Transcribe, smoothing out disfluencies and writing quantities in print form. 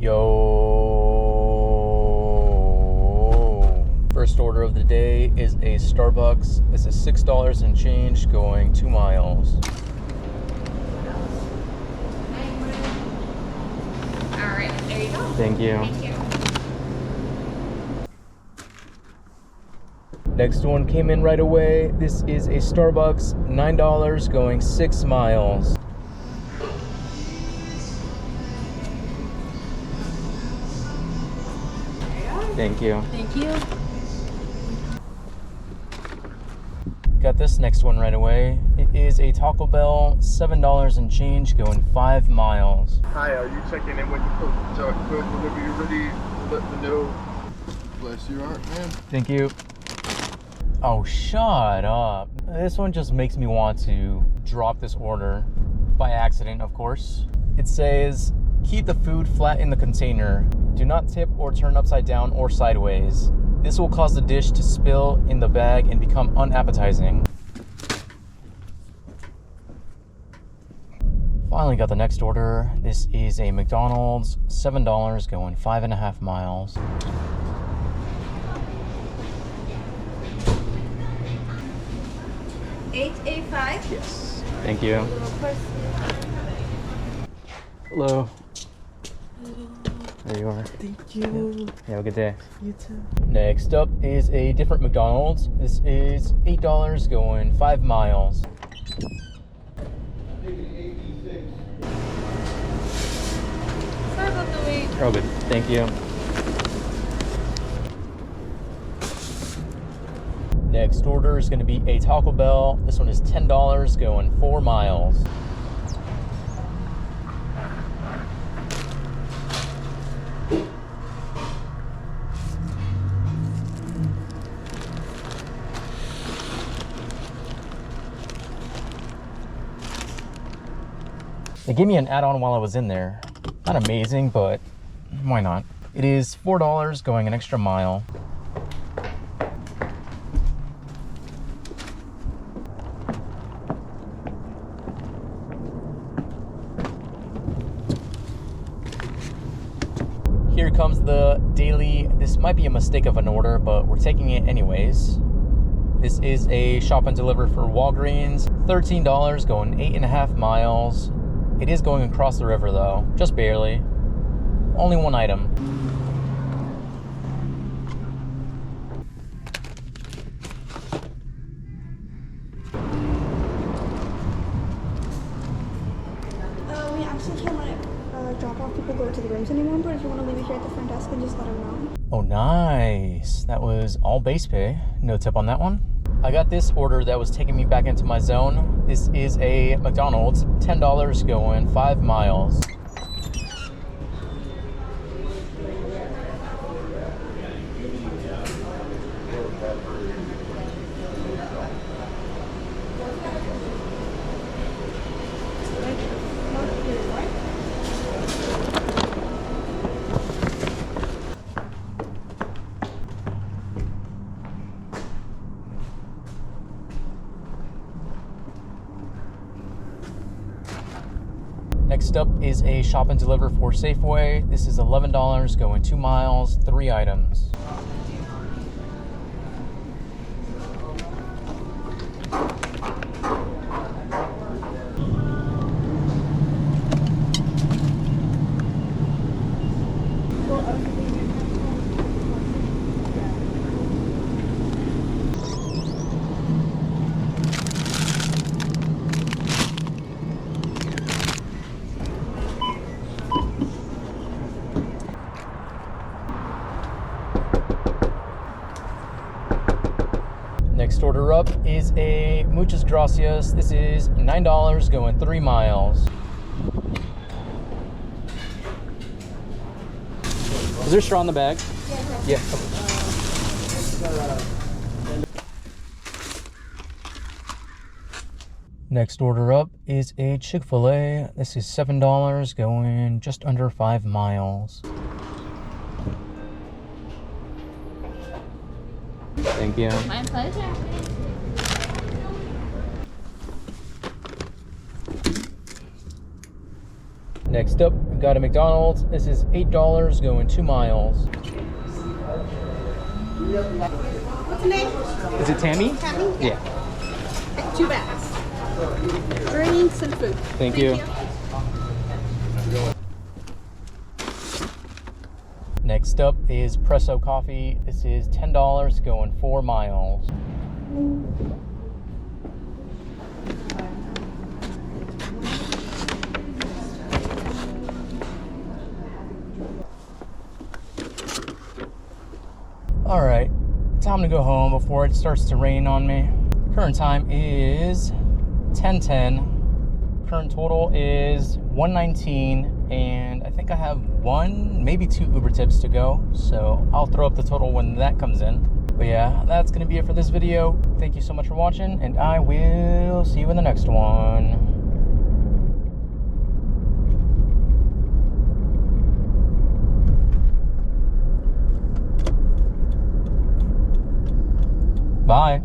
Yo. First order of the day is a Starbucks. This is $6 and change going 2 miles. All right, there you go. Thank you. Thank you. Next one came in right away. This is a Starbucks, $9 going 6 miles. Thank you. Thank you. Got this next one right away. It is a Taco Bell, $7 and change going 5 miles. Hi, are you checking in when you whenever you're ready? Let me know. Bless your heart, man. Thank you. Oh, shut up. This one just makes me want to drop this order by accident, of course. It says, keep the food flat in the container. Do not tip or turn upside down or sideways. This will cause the dish to spill in the bag and become unappetizing. Finally got the next order. This is a McDonald's, $7 going 5.5 miles. $8.85. Yes. Thank you. Hello. There you are. Thank you. Yeah, have a good day. You too. Next up is a different McDonald's. This is $8 going 5 miles. Sorry about the wait. Oh, good. Thank you. Next order is going to be a Taco Bell. This one is $10 going 4 miles. They gave me an add-on while I was in there. Not amazing, but why not? It is $4 going an extra mile. Here comes the daily. This might be a mistake of an order, but we're taking it anyways. This is a shop and deliver for Walgreens. $13 going 8.5 miles. It is going across the river though, just barely. Only one item. We actually can't let drop off people go to the rooms anymore, but if you want to leave it here at the front desk, then just let them know. Oh, nice. That was all base pay. No tip on that one. I got this order that was taking me back into my zone. This is a McDonald's, $10 going 5 miles. Next up is a shop and deliver for Safeway. This is $11 going 2 miles, 3 items. Next order up is a Muchas Gracias. This is $9 going 3 miles. Is there straw in the bag? Yeah. Next order up is a Chick-fil-A. This is $7 going just under 5 miles. Thank you. My pleasure. Next up, we've got a McDonald's. This is $8 going 2 miles. What's the name? Is it Tammy? Tammy? Yeah. 2 bags. Drinks and food. Thank you. Next up is Presso Coffee. This is $10 going 4 miles. All right, time to go home before it starts to rain on me. Current time is 10:10. Current total is 119, and I think I have 1, maybe 2 Uber tips to go. So I'll throw up the total when that comes in. But yeah, that's gonna be it for this video. Thank you so much for watching, and I will see you in the next one. Bye.